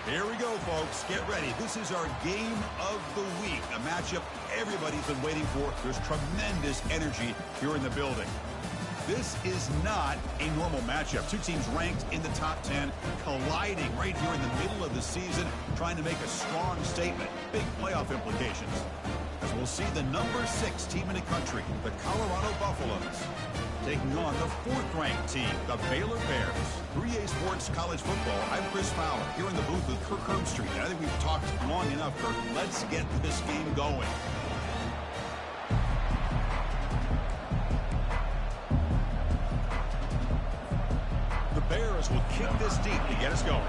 Here we go, folks. Get ready. This is our game of the week, a matchup everybody's been waiting for. There's tremendous energy here in the building. This is not a normal matchup. Two teams ranked in the top 10, colliding right here in the middle of the season, trying to make a strong statement. Big playoff implications. As we'll see the number 6 team in the country, the Colorado Buffaloes, taking on the 4th-ranked team, the Baylor Bears. 3A Sports College Football. I'm Chris Fowler here in the booth with Kirk Herbstreit. I think we've talked long enough, Kirk. Let's get this game going. The Bears will kick this deep to get us going.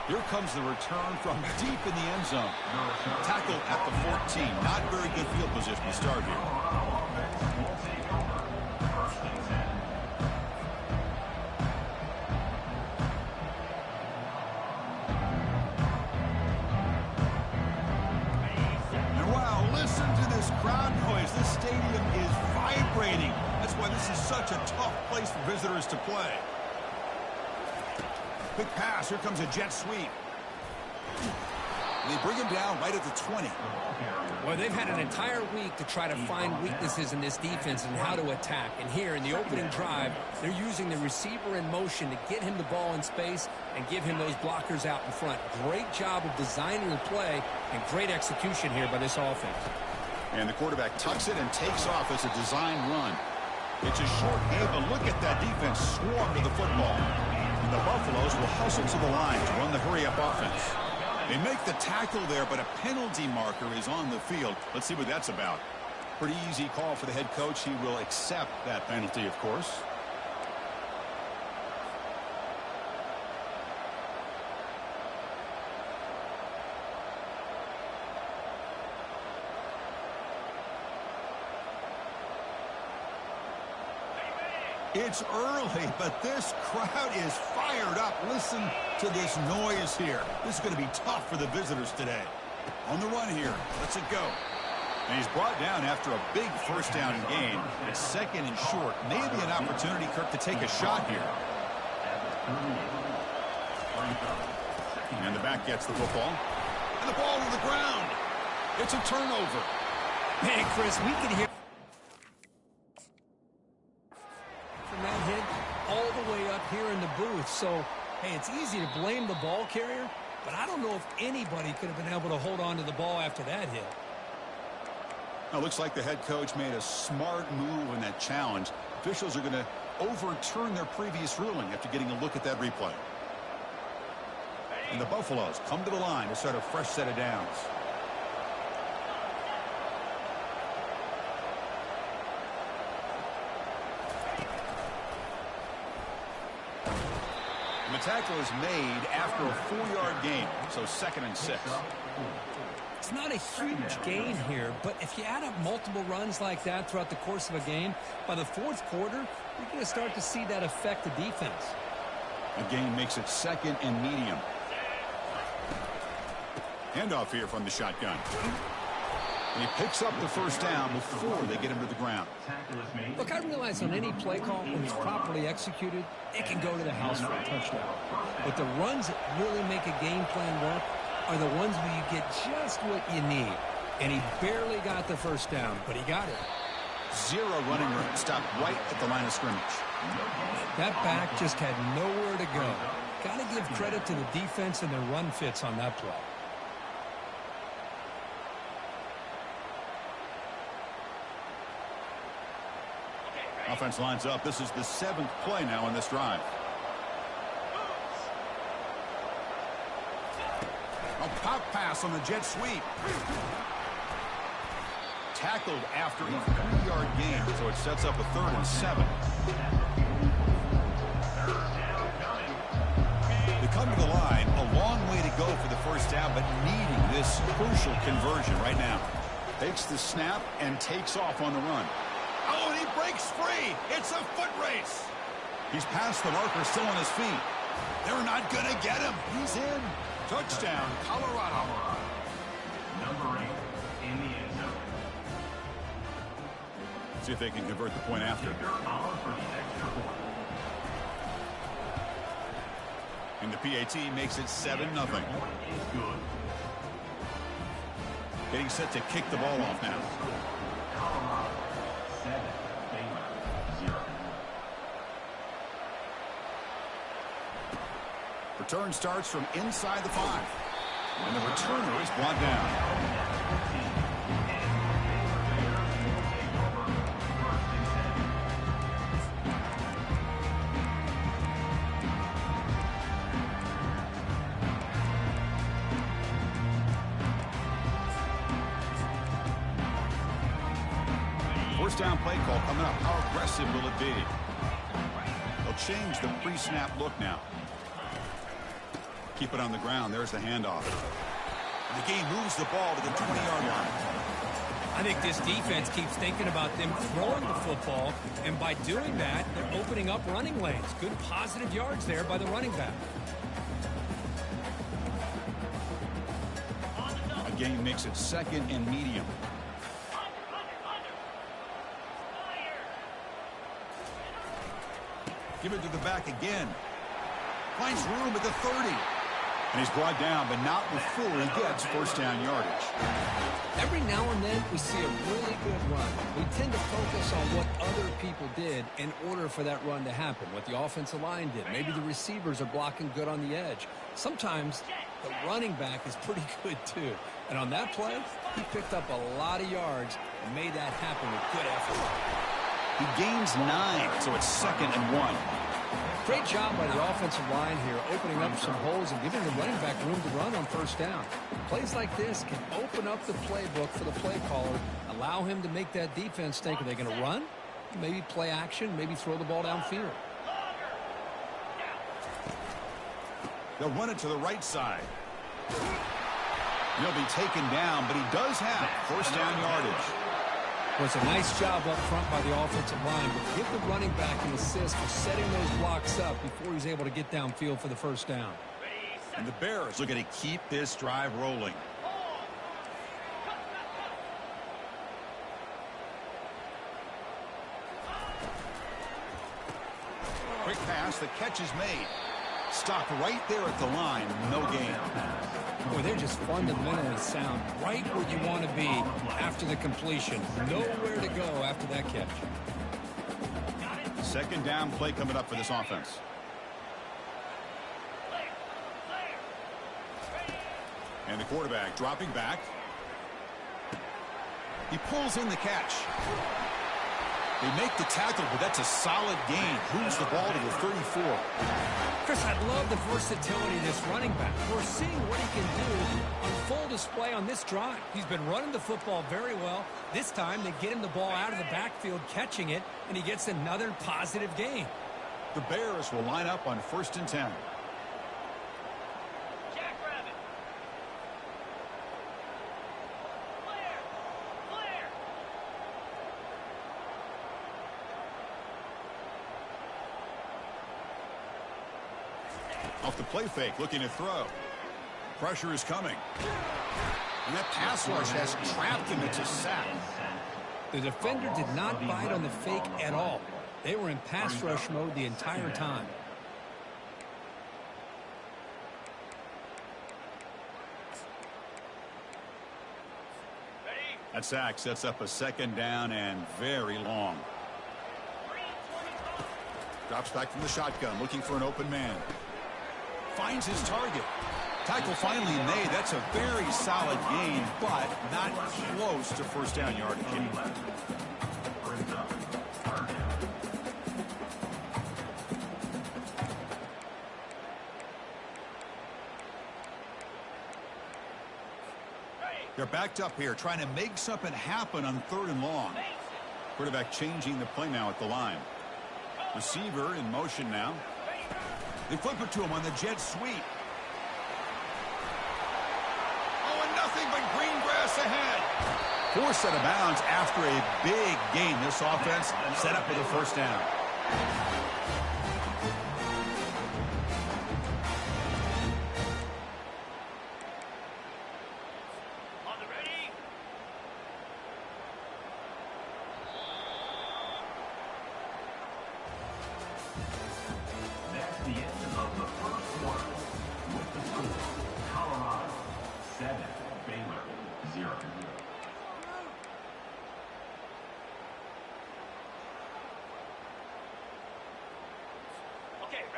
Here comes the return from deep in the end zone. Tackle at the 14. Not very good field position to start here. And wow, listen to this crowd noise. This stadium is vibrating. That's why this is such a tough place for visitors to play. Quick pass. Here comes a jet sweep. They bring him down right at the 20. Well, they've had an entire week to try to find weaknesses in this defense and how to attack. And here in the opening drive, they're using the receiver in motion to get him the ball in space and give him those blockers out in front. Great job of designing the play and great execution here by this offense. And the quarterback tucks it and takes off as a design run. It's a short game, but look at that defense swarm to the football. The Buffaloes will hustle to the line to run the hurry-up offense. They make the tackle there, but a penalty marker is on the field. Let's see what that's about. Pretty easy call for the head coach. He will accept that penalty, of course. It's early, but this crowd is fired up. Listen to this noise here. This is going to be tough for the visitors today. On the run here. Let's it go. And he's brought down after a big first down gain. It's second and short. Maybe an opportunity, Kirk, to take a shot here. And the back gets the football. And the ball to the ground. It's a turnover. Man, Chris, we can hear that hit all the way up here in the booth. So, hey, it's easy to blame the ball carrier, but I don't know if anybody could have been able to hold on to the ball after that hit. Now, looks like the head coach made a smart move in that challenge. Officials are going to overturn their previous ruling after getting a look at that replay. And the Buffaloes come to the line to start a fresh set of downs. The tackle is made after a 4-yard gain, so 2nd and 6. It's not a huge gain here, but if you add up multiple runs like that throughout the course of a game, by the 4th quarter, you're going to start to see that affect the defense. The gain makes it 2nd and medium. Handoff here from the shotgun. And he picks up the first down before they get him to the ground. Look, I realize on any play call, when it's properly executed, it can go to the house for a touchdown. But the runs that really make a game plan work are the ones where you get just what you need. And he barely got the first down, but he got it. 0 running room. Stopped right at the line of scrimmage. That back just had nowhere to go. Got to give credit to the defense and their run fits on that play. Offense lines up. This is the 7th play now in this drive. A pop pass on the jet sweep. Tackled after a 3-yard gain, so it sets up a 3rd and 7. They come to the line, a long way to go for the first down, but needing this crucial conversion right now. Takes the snap and takes off on the run. Oh, and he breaks free. It's a foot race. He's past the marker, still on his feet. They're not going to get him. He's in. Touchdown, Colorado. Number 8 in the end. See if they can convert the point after. And the PAT makes it 7-0. Getting set to kick the ball off now. Return starts from inside the 5. And the returner is brought down. First down play call coming up. How aggressive will it be? They'll change the pre-snap look now. Keep it on the ground. There's the handoff. And the game moves the ball to the 20-yard line. I think this defense keeps thinking about them throwing the football, and by doing that, they're opening up running lanes. Good positive yards there by the running back. A game makes it 2nd and medium. Give it to the back again. Finds room at the 30. And he's brought down, but not before he gets first down yardage. Every now and then, we see a really good run. We tend to focus on what other people did in order for that run to happen, what the offensive line did. Maybe the receivers are blocking good on the edge. Sometimes the running back is pretty good, too. And on that play, he picked up a lot of yards and made that happen with good effort. He gains 9, so it's 2nd and 1. Great job by the offensive line here, opening up some holes and giving the running back room to run on first down. Plays like this can open up the playbook for the play caller, allow him to make that defense think, are they going to run? Maybe play action, maybe throw the ball downfield. They'll run it to the right side. He'll be taken down, but he does have first down yardage. Well, it's a nice job up front by the offensive line, but give the running back an assist for setting those blocks up before he's able to get downfield for the first down. And the Bears looking to keep this drive rolling. Quick pass, the catch is made. Stopped right there at the line, no gain. Boy, they're just fundamentally sound, right where you want to be after the completion. Nowhere to go after that catch. 2nd down play coming up for this offense. And the quarterback dropping back. He pulls in the catch. They make the tackle, but that's a solid gain. Moves the ball to the 34. Chris, I love the versatility of this running back. We're seeing what he can do on full display on this drive. He's been running the football very well. This time, they get him the ball out of the backfield, catching it, and he gets another positive gain. The Bears will line up on 1st and 10. Off the play fake, looking to throw. Pressure is coming. And that pass rush has trapped him. It's a sack. The defender did not bite on the fake at all. They were in pass rush mode the entire time. That sack sets up a 2nd down and very long. Drops back from the shotgun, looking for an open man. Finds his target. Tackle finally made. That's a very solid gain, but not close to first down yardage. They're backed up here, trying to make something happen on 3rd and long. Quarterback changing the play now at the line. Receiver in motion now. They flip it to him on the jet sweep. Oh, and nothing but green grass ahead. Forced out of bounds after a big gain. This offense set up with a first down.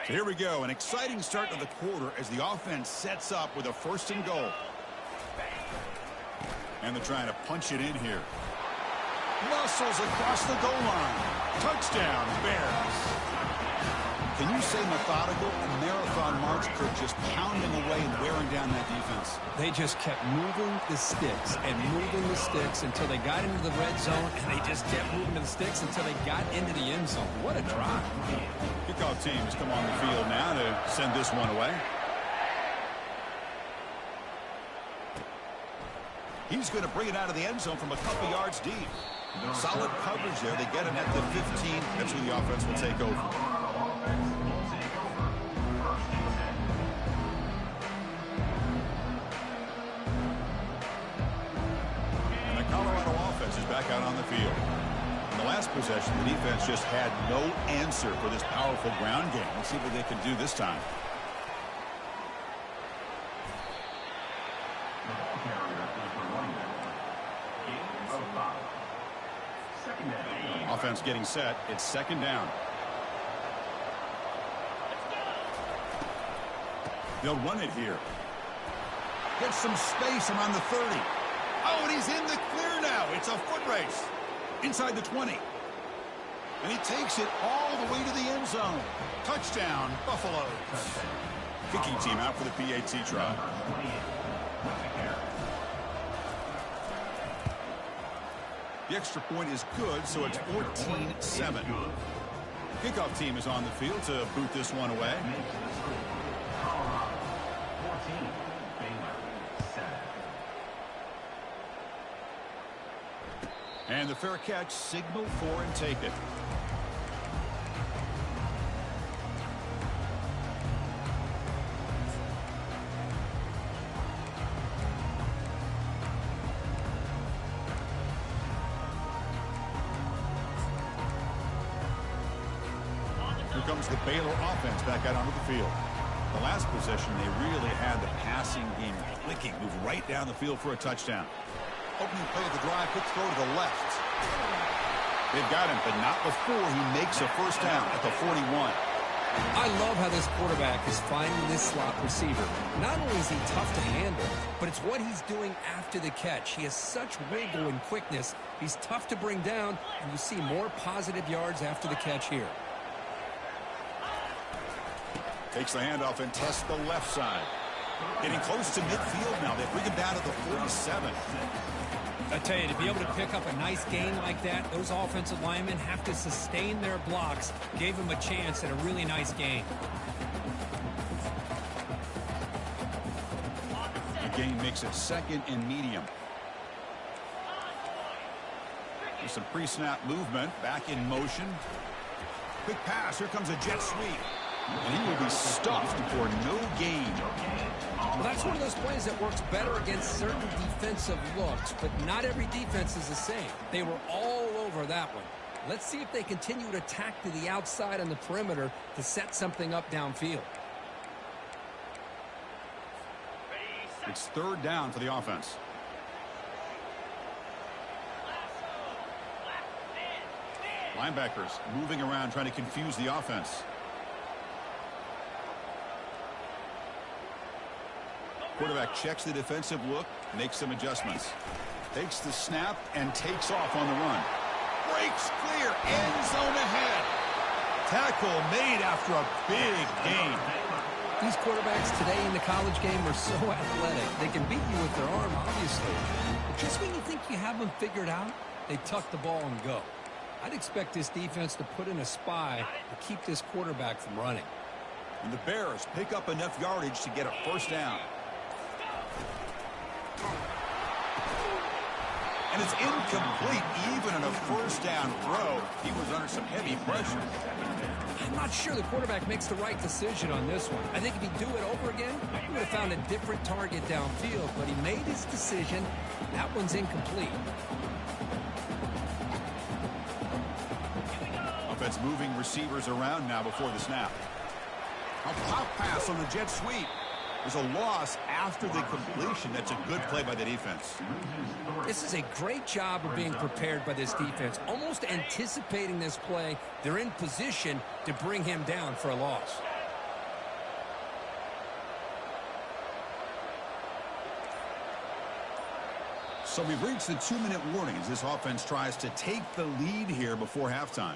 So here we go, an exciting start to the quarter as the offense sets up with a 1st and goal. And they're trying to punch it in here. Muscles across the goal line. Touchdown, Bears. Can you say methodical? A marathon march, Kirk, just pounding away and wearing down that defense. They just kept moving the sticks and moving the sticks until they got into the red zone, and they just kept moving the sticks until they got into the end zone. What a drive. Kickoff team has come on the field now to send this one away. He's going to bring it out of the end zone from a couple yards deep. Solid coverage there. They get him at the 15. That's where the offense will take over. And the Colorado offense is back out on the field. In the last possession, the defense just had no answer for this powerful ground game. Let's see what they can do this time. Offense getting set. It's 2nd down. They'll run it here. Get some space around the 30. Oh, and he's in the clear now. It's a foot race. Inside the 20. And he takes it all the way to the end zone. Touchdown, Buffalo. Kicking team out for the PAT try. The extra point is good, so it's 14-7. Kickoff team is on the field to boot this one away. And the fair catch, signal for and take it. Here comes the Baylor offense back out onto the field. The last possession, they really had the passing game clicking. Move right down the field for a touchdown. Opening play of the drive, quick throw to the left. They've got him, but not before he makes a 1st down at the 41. I love how this quarterback is finding this slot receiver. Not only is he tough to handle, but it's what he's doing after the catch. He has such wiggle and quickness. He's tough to bring down, and you see more positive yards after the catch here. Takes the handoff and tests the left side. Getting close to midfield now. They bring him down to the 47. I tell you, to be able to pick up a nice gain like that, those offensive linemen have to sustain their blocks. Gave him a chance at a really nice gain. The gain makes it 2nd and medium. There's some pre-snap movement. Back in motion. Quick pass. Here comes a jet sweep. And he will be stuffed for no gain. Well, that's one of those plays that works better against certain defensive looks, but not every defense is the same. They were all over that one. Let's see if they continue to attack to the outside on the perimeter to set something up downfield. It's 3rd down for the offense. Linebackers moving around trying to confuse the offense. Quarterback checks the defensive look, makes some adjustments. Takes the snap and takes off on the run. Breaks clear, end zone ahead. Tackle made after a big gain. These quarterbacks today in the college game are so athletic. They can beat you with their arm, obviously. But just when you think you have them figured out, they tuck the ball and go. I'd expect this defense to put in a spy to keep this quarterback from running. And the Bears pick up enough yardage to get a 1st down. And it's incomplete, even on a 1st down throw. He was under some heavy pressure. I'm not sure the quarterback makes the right decision on this one. I think if he'd do it over again, he would have found a different target downfield, but he made his decision. That one's incomplete. Offense moving receivers around now before the snap. A pop pass on the jet sweep. There's a loss after the completion. That's a good play by the defense. This is a great job of being prepared by this defense, almost anticipating this play. They're in position to bring him down for a loss. So we've reached the 2-minute warning as this offense tries to take the lead here before halftime.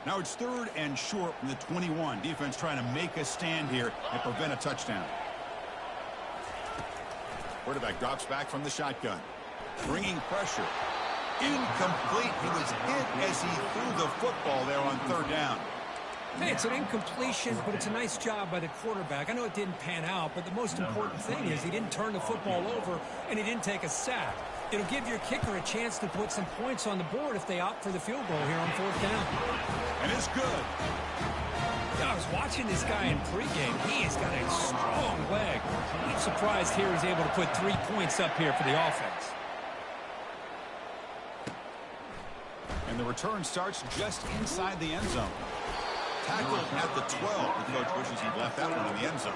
Now it's 3rd and short from the 21. Defense trying to make a stand here and prevent a touchdown. Quarterback drops back from the shotgun. Bringing pressure. Incomplete. He was hit as he threw the football there on 3rd down. Hey, it's an incompletion, but it's a nice job by the quarterback. I know it didn't pan out, but the most important thing is he didn't turn the football over and he didn't take a sack. It'll give your kicker a chance to put some points on the board if they opt for the field goal here on 4th down. And it's good. I was watching this guy in pregame. He has got a strong leg. I'm surprised here he's able to put 3 points up here for the offense. And the return starts just inside the end zone. Tackled at the 12. The coach wishes he'd left that one in the end zone.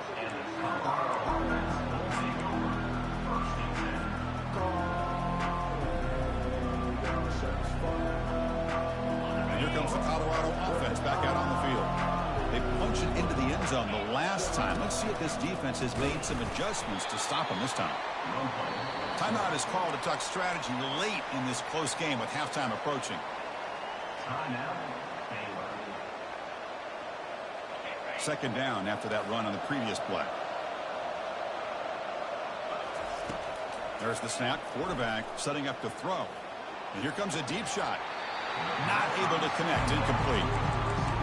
And here comes the Colorado offense back out on the field. They punch it into the end zone the last time. Let's see if this defense has made some adjustments to stop them this time. Timeout is called to talk strategy late in this close game with halftime approaching. Second down after that run on the previous play. There's the snap. Quarterback setting up to throw. And here comes a deep shot. Not able to connect. Incomplete.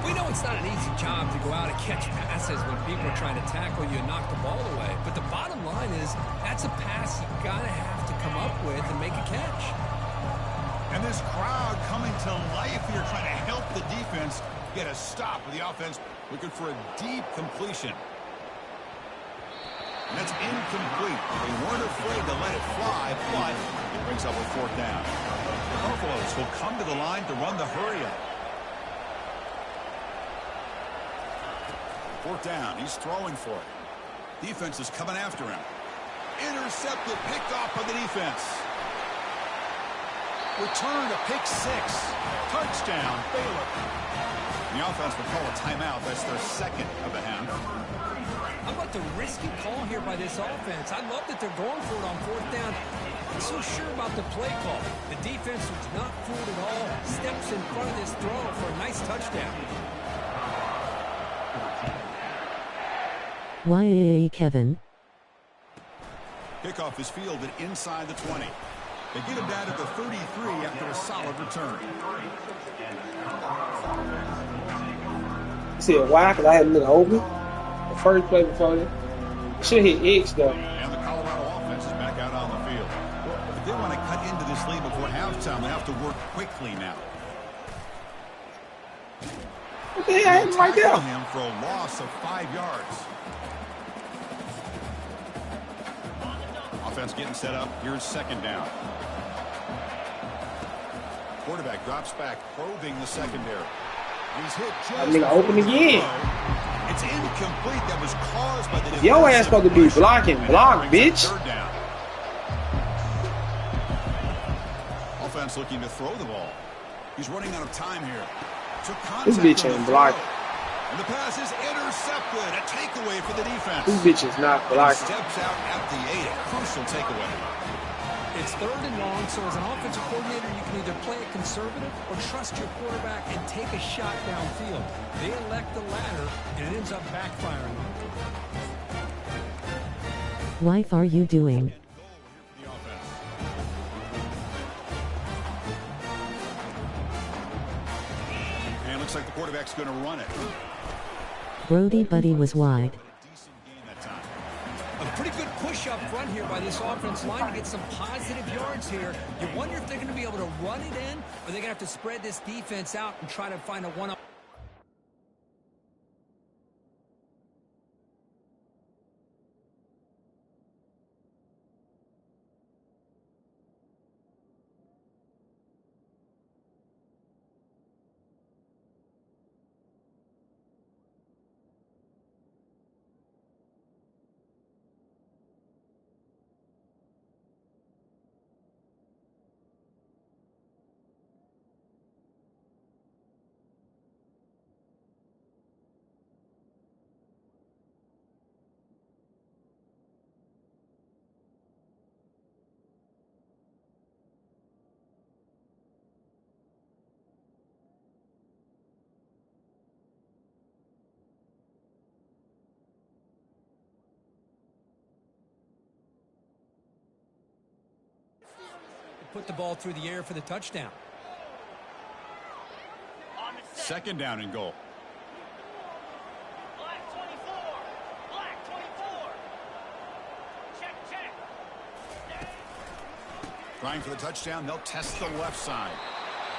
We know it's not an easy job to go out and catch passes when people are trying to tackle you and knock the ball away. But the bottom line is that's a pass you got to have to come up with and make a catch. And this crowd coming to life here trying to help the defense get a stop with the offense looking for a deep completion. And that's incomplete. They weren't afraid to let it fly, but it brings up a 4th down. The Buffaloes will come to the line to run the hurry-up. 4th down. He's throwing for it. Defense is coming after him. Intercepted, picked off by the defense. Return to pick 6. Touchdown, Baylor. The offense will call a timeout. That's their 2nd of the half. How about the risky call here by this offense? I love that they're going for it on 4th down. I'm not so sure about the play call. The defense was not fooled at all. Steps in front of this throw for a nice touchdown. Why, Kevin? Kickoff is fielded inside the 20. They get him down to the 33 after a solid return. You said why? Because I had a little open. The first play before that. Should hit X though. And the Colorado offense is back out on the field. If they want to cut into this lead before halftime, they have to work quickly now. What the hell happened right there? Him for a loss of 5 yards. Offense getting set up. Here's 2nd down. Quarterback drops back, probing the secondary. He's hit just. That nigga open again. It's incomplete. That was caused by the. Your ass supposed to be blocking. Block, bitch. 3rd down. Offense looking to throw the ball. He's running out of time here. Took This bitch ain't blocking. And the pass is intercepted. A takeaway for the defense. This bitch is not blocking. Steps out at the 8. A crucial takeaway. It's 3rd and long, so as an offensive coordinator, you can either play it conservative or trust your quarterback and take a shot downfield. They elect the latter, and it ends up backfiring. Wife, are you doing? And looks like the quarterback's going to run it. Brody Buddy was wide. A pretty good push up front here by this offense line to get some positive yards here. You wonder if they're going to be able to run it in, or they're going to have to spread this defense out and try to find a one-up. put the ball through the air for the touchdown. Second down and goal. Black 24. Black 24. Check. Trying for the touchdown, they'll test the left side.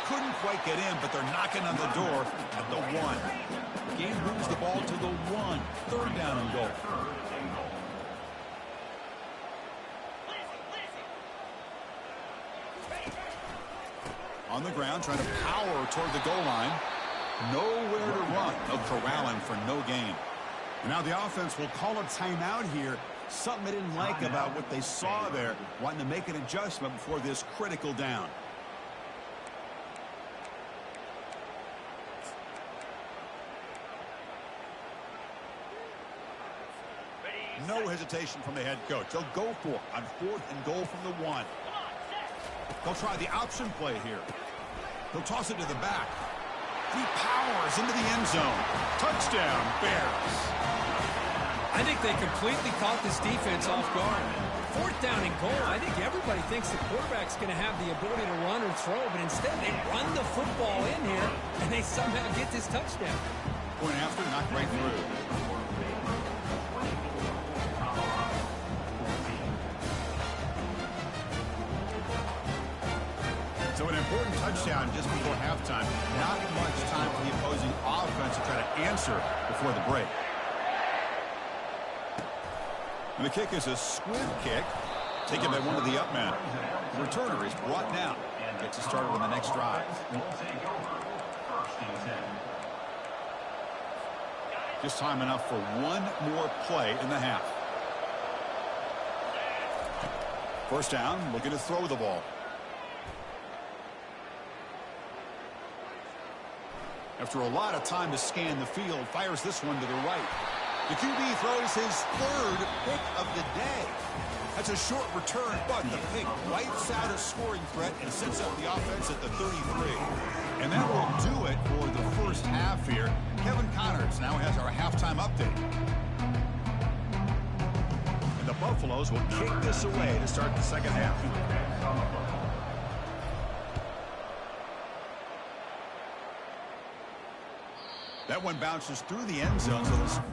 Couldn't quite get in, but they're knocking on the door at the 1. Game moves the ball to the 1. Third down and goal. On the ground, trying to power toward the goal line. Nowhere to run. They'll corral him for no gain. And now the offense will call a timeout here. Something they didn't like about what they saw there. Wanting to make an adjustment before this critical down. No hesitation from the head coach. They'll go for it on 4th and goal from the 1. They'll try the option play here. He'll toss it to the back. He powers into the end zone. Touchdown, Bears. I think they completely caught this defense off guard. 4th down and goal. I think everybody thinks the quarterback's going to have the ability to run or throw, but instead they run the football in here, and they somehow get this touchdown. Point after, knocked right through. So an important touchdown just before halftime. Not much time for the opposing offense to try to answer before the break. And the kick is a squib kick, taken by one of the up men. The returner is brought down. Gets us started on the next drive. Just time enough for one more play in the half. First down, looking to throw the ball. After a lot of time to scan the field, fires this one to the right. The QB throws his 3rd pick of the day. That's a short return, but the pick wipes out a scoring threat and sets up the offense at the 33. And that will do it for the first half here. Kevin Connors now has our halftime update. And the Buffaloes will kick this away to start the second half. That one bounces through the end zone. So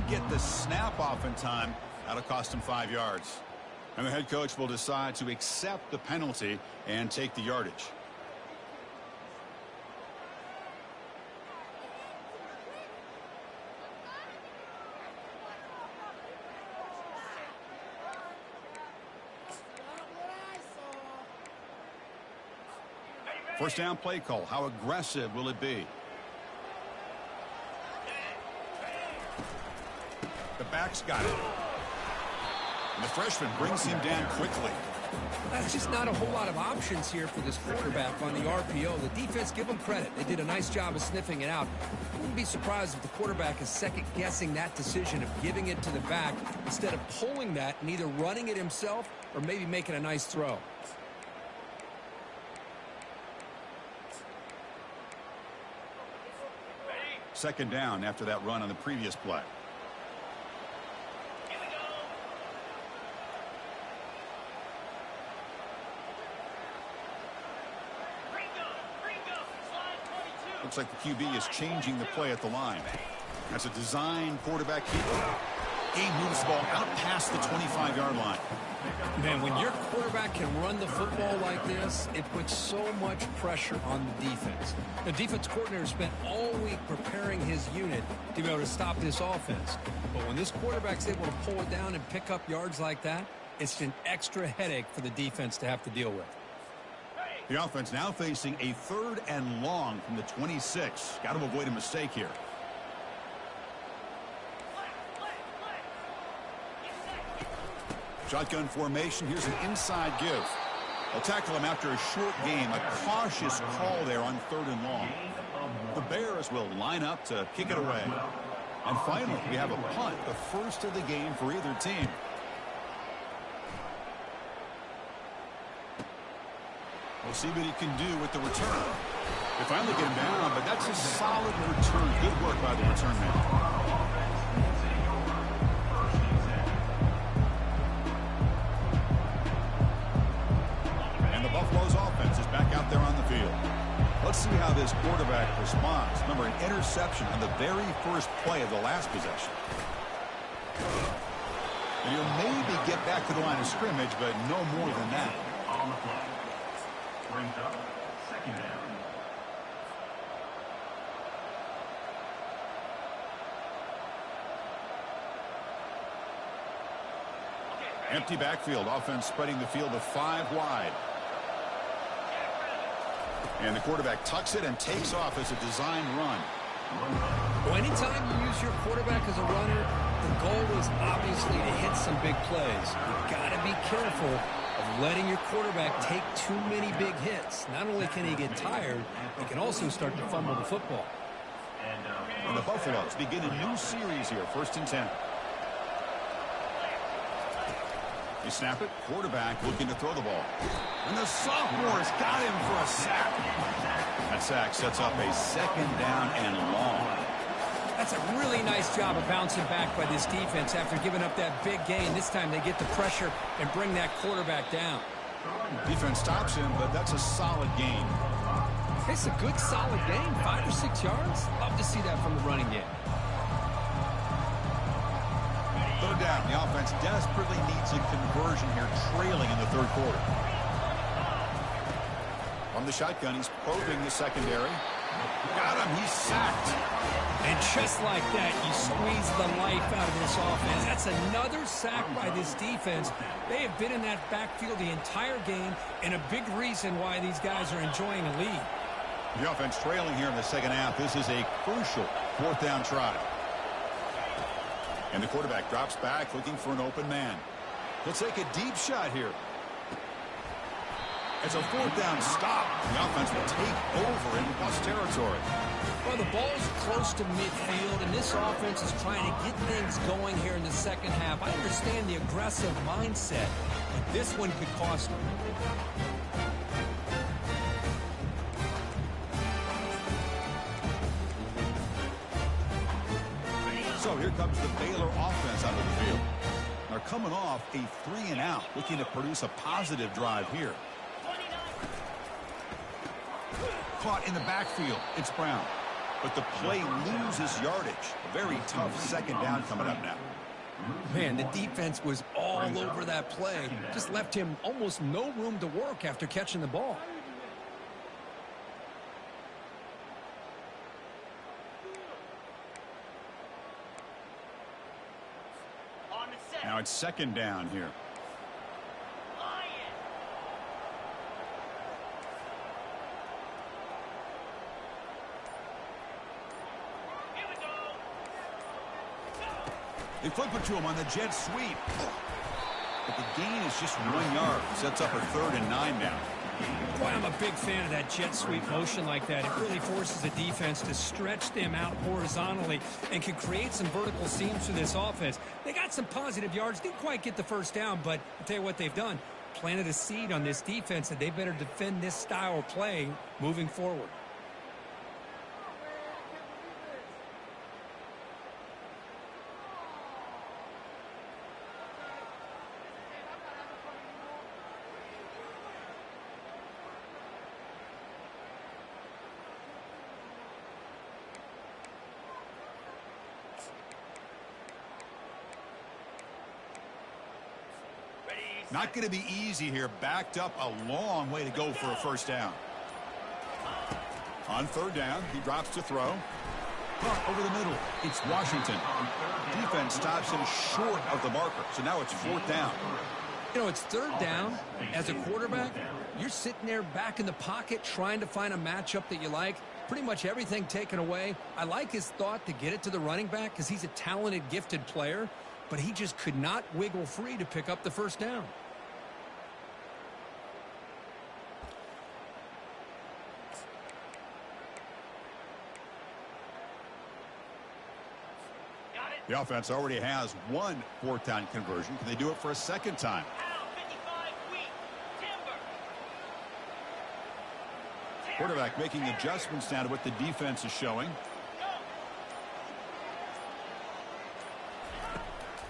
get the snap off in time. That'll cost him 5 yards. And the head coach will decide to accept the penalty and take the yardage. First down play call. How aggressive will it be? The back's got it. And the freshman brings him down quickly. That's just not a whole lot of options here for this quarterback on the RPO. The defense, give them credit. They did a nice job of sniffing it out. I wouldn't be surprised if the quarterback is second-guessing that decision of giving it to the back instead of pulling that and either running it himself or maybe making a nice throw. Second down after that run on the previous play. Looks like the QB is changing the play at the line. That's a design quarterback keeper. He moves the ball out past the 25-yard line. Man, when your quarterback can run the football like this, it puts so much pressure on the defense. The defense coordinator spent all week preparing his unit to be able to stop this offense. But when this quarterback's able to pull it down and pick up yards like that, it's an extra headache for the defense to have to deal with. The offense now facing a 3rd and long from the 26. Got to avoid a mistake here. Shotgun formation. Here's an inside give. They'll tackle him after a short game. A cautious call there on 3rd and long. The Bears will line up to kick it away. And finally, we have a punt, the first of the game for either team. We'll see what he can do with the return. They finally get him down, but that's a solid return. Good work by the return man. Buffalo's offense is back out there on the field. Let's see how this quarterback responds. Remember, an interception on the very first play of the last possession. And he'll maybe get back to the line of scrimmage, but no more than that. On the play. Brings up 2nd down. Empty backfield. Offense spreading the field to 5 wide. And the quarterback tucks it and takes off as a design run. Well, anytime you use your quarterback as a runner, the goal is obviously to hit some big plays. You've got to be careful of letting your quarterback take too many big hits. Not only can he get tired, he can also start to fumble the football. And the Buffaloes begin a new series here, 1st and 10. You snap it, quarterback looking to throw the ball. And the sophomore has got him for a sack. That sack sets up a 2nd down and long. That's a really nice job of bouncing back by this defense after giving up that big gain. This time they get the pressure and bring that quarterback down. Defense stops him, but that's a solid gain. It's a good, solid gain, 5 or 6 yards. Love to see that from the running game. 3rd down. The offense desperately needs a conversion here, trailing in the 3rd quarter. From the shotgun, he's probing the secondary. Got him. He's sacked. And just like that, you squeeze the life out of this offense. That's another sack by this defense. They have been in that backfield the entire game, and a big reason why these guys are enjoying a lead. The offense trailing here in the 2nd half. This is a crucial 4th down try. And the quarterback drops back looking for an open man. He'll take a deep shot here. It's a 4th down stop. The offense will take over in plus territory. Well, the ball's close to midfield, and this offense is trying to get things going here in the 2nd half. I understand the aggressive mindset, but this one could cost them. So here comes the Baylor offense out of the field. They're coming off a 3 and out, looking to produce a positive drive here. Caught in the backfield. It's Brown. But the play loses yardage. A very tough 2nd down coming up now. Man, the defense was all over that play. Just left him almost no room to work after catching the ball. Now it's 2nd down here. They flip it to him on the jet sweep. But the gain is just 1 yard. Sets up a 3rd and 9 now. Boy, I'm a big fan of that jet sweep motion like that. It really forces the defense to stretch them out horizontally and can create some vertical seams for this offense. They got some positive yards. Didn't quite get the 1st down, but I'll tell you what they've done. Planted a seed on this defense that they better defend this style of play moving forward. Not going to be easy here. Backed up a long way to go for a first down. On third down, he drops to throw. Caught over the middle. It's Washington. Defense stops him short of the marker. So now it's fourth down. You know, it's third down. As a quarterback, you're sitting there back in the pocket trying to find a matchup that you like. Pretty much everything taken away. I like his thought to get it to the running back because he's a talented, gifted player, but he just could not wiggle free to pick up the first down. The offense already has one fourth down conversion. Can they do it for a second time? Quarterback making adjustments now to what the defense is showing.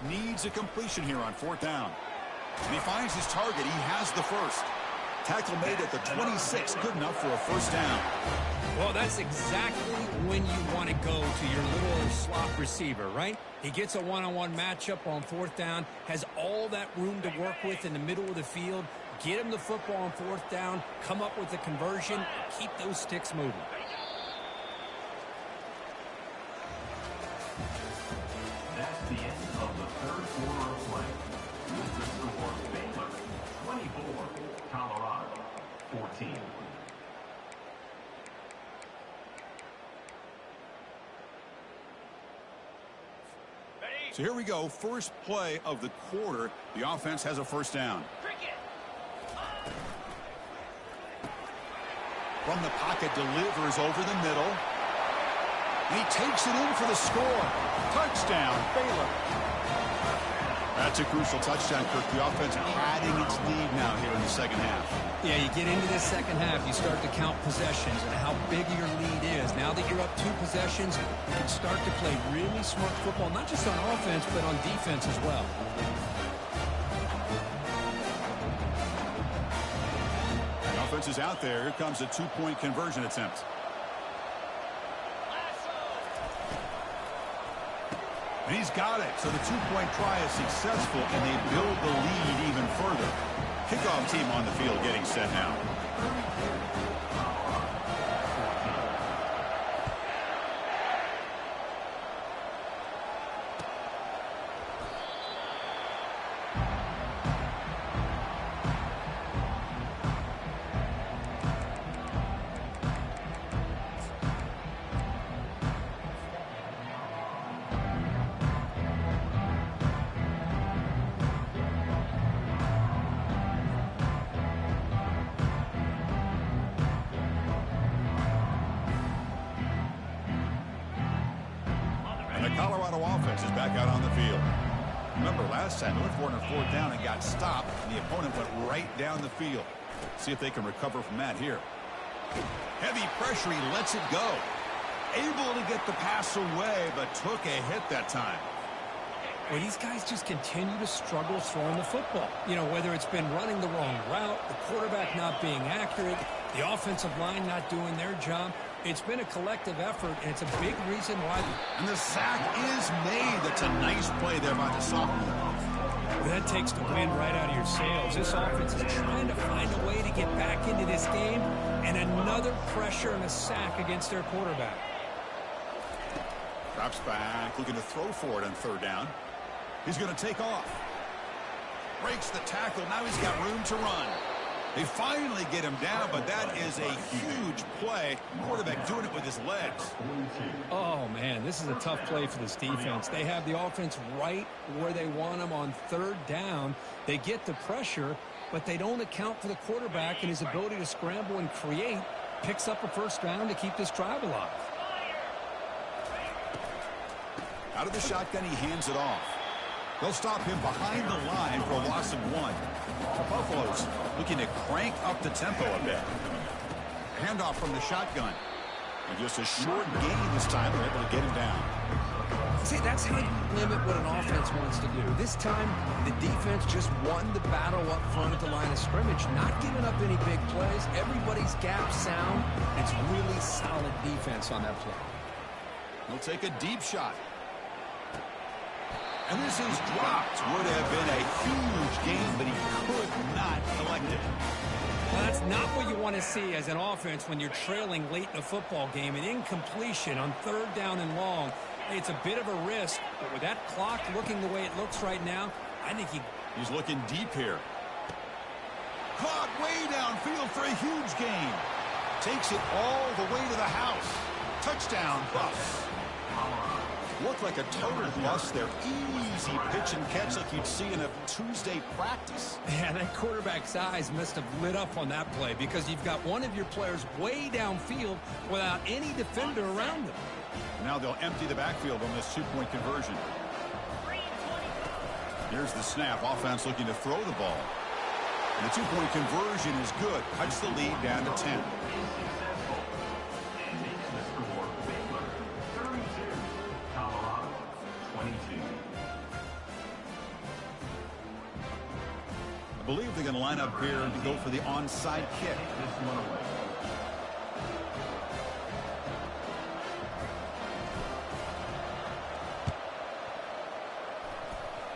Needs a completion here on fourth down. And he finds his target. He has the first. Tackle made at the 26. Good enough for a first down. Well, that's exactly when you want to go to your little slot receiver, right? He gets a one-on-one matchup on fourth down, has all that room to work with in the middle of the field. Get him the football on fourth down, come up with a conversion, and keep those sticks moving. That's the end of the third quarter of play. With the score, Baylor 24, Colorado 14. So here we go. First play of the quarter. The offense has a first down. From the pocket, delivers over the middle. And he takes it in for the score. Touchdown, Baylor. That's a crucial touchdown, Kirk. The offense padding its lead now here in the second half. Yeah, you get into this second half, you start to count possessions and how big your lead is. Now that you're up 2 possessions, you can start to play really smart football, not just on offense, but on defense as well. The offense is out there. Here comes a 2-point conversion attempt. And he's got it. So the 2-point try is successful, and they build the lead even further. Kickoff team on the field getting set now. Colorado offense is back out on the field. Remember, last time they went for it on fourth down and got stopped, and the opponent went right down the field. See if they can recover from that here. Heavy pressure, he lets it go. Able to get the pass away, but took a hit that time. Well, these guys just continue to struggle throwing the football. You know, whether it's been running the wrong route, the quarterback not being accurate, the offensive line not doing their job. It's been a collective effort, and it's a big reason why. And the sack is made. That's a nice play there by the sophomore. Well, that takes the wind right out of your sails. This offense is trying to find a way to get back into this game, and another pressure and a sack against their quarterback. Drops back, looking to throw for it on third down. He's going to take off. Breaks the tackle. Now he's got room to run. They finally get him down, but that is a huge play. Quarterback doing it with his legs. Oh, man, this is a tough play for this defense. They have the offense right where they want them on third down. They get the pressure, but they don't account for the quarterback and his ability to scramble and create. Picks up a first down to keep this drive alive. Out of the shotgun, he hands it off. They'll stop him behind the line for a loss of 1. The Buffaloes looking to crank up the tempo a bit. Handoff from the shotgun. And just a short gain this time. They're able to get him down. See, that's how you limit what an offense wants to do. This time, the defense just won the battle up front at the line of scrimmage, not giving up any big plays. Everybody's gap sound. It's really solid defense on that play. He'll take a deep shot. And this is dropped. Would have been a huge gain, but he could not collect it. Well, that's not what you want to see as an offense when you're trailing late in a football game. An incompletion on 3rd down and long. It's a bit of a risk, but with that clock looking the way it looks right now, I think he's looking deep here. Caught way downfield for a huge gain. Takes it all the way to the house. Touchdown, Buffs. Looked like a total bust there. Easy pitch and catch like you'd see in a Tuesday practice. Yeah, that quarterback's eyes must have lit up on that play because you've got one of your players way downfield without any defender around him. Now they'll empty the backfield on this 2-point conversion. Here's the snap. Offense looking to throw the ball. And the 2-point conversion is good. Cuts the lead down to 10. I believe they're going to line up here to go for the onside kick.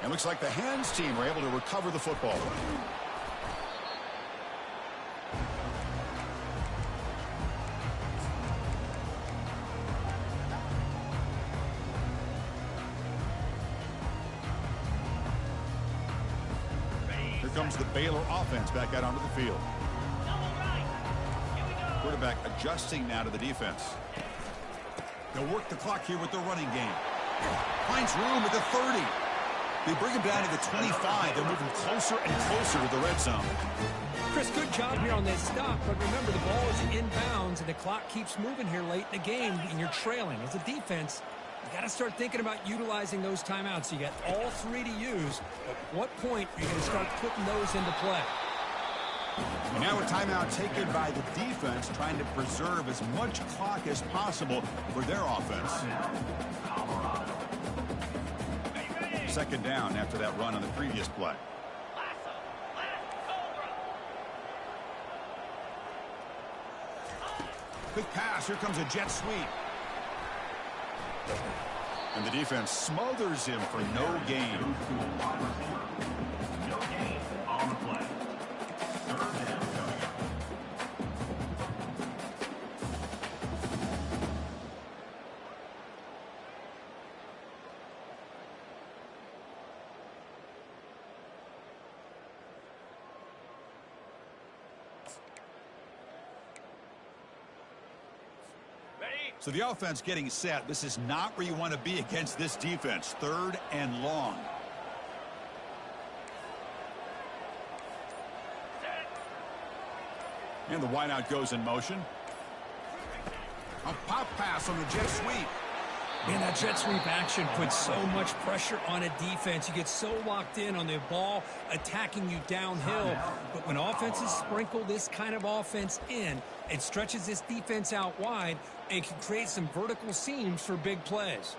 It looks like the hands team were able to recover the football. Here comes the Baylor offense back out onto the field. Quarterback adjusting now to the defense. They'll work the clock here with the running game. Finds room at the 30. They bring him down to the 25. They're moving closer and closer to the red zone. Chris, good job here on this stop, but remember the ball is inbounds and the clock keeps moving here late in the game and you're trailing. As a defense, you got to start thinking about utilizing those timeouts. You got all 3 to use. At what point are you going to start putting those into play? And now a timeout taken by the defense, trying to preserve as much clock as possible for their offense. 2nd down after that run on the previous play. Quick pass. Here comes a jet sweep. And the defense smothers him for no gain. No gain on the play. 3rd down. So the offense getting set. This is not where you want to be against this defense. 3rd and long. And the wideout goes in motion. A pop pass on the jet sweep. Man, that jet sweep action puts so much pressure on a defense. You get so locked in on the ball attacking you downhill. But when offenses sprinkle this kind of offense in, it stretches this defense out wide and can create some vertical seams for big plays.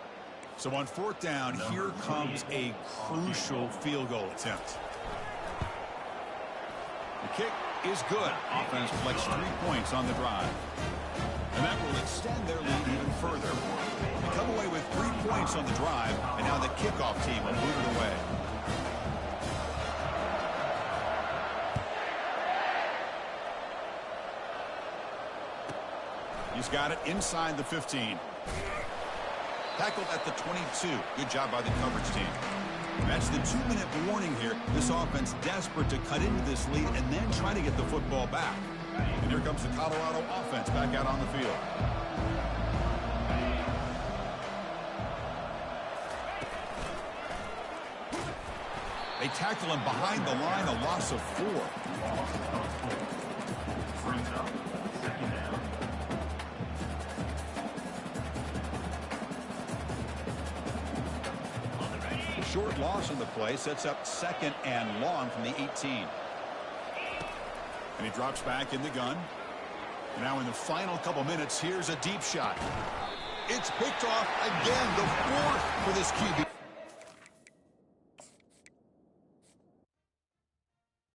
So on 4th down, here comes a crucial field goal attempt. The kick is good. Offense collects 3 points on the drive. And that will extend their lead even further. They come away with 3 points on the drive, and now the kickoff team will move it away. He's got it inside the 15. Tackled at the 22. Good job by the coverage team. That's the 2-minute warning here. This offense desperate to cut into this lead and then try to get the football back. And here comes the Colorado offense back out on the field. They tackle him behind the line, a loss of 4. Brings up 2nd down. Short loss on the play sets up 2nd and long from the 18. And he drops back in the gun. Now in the final couple minutes, here's a deep shot. It's picked off again, the 4th for this QB.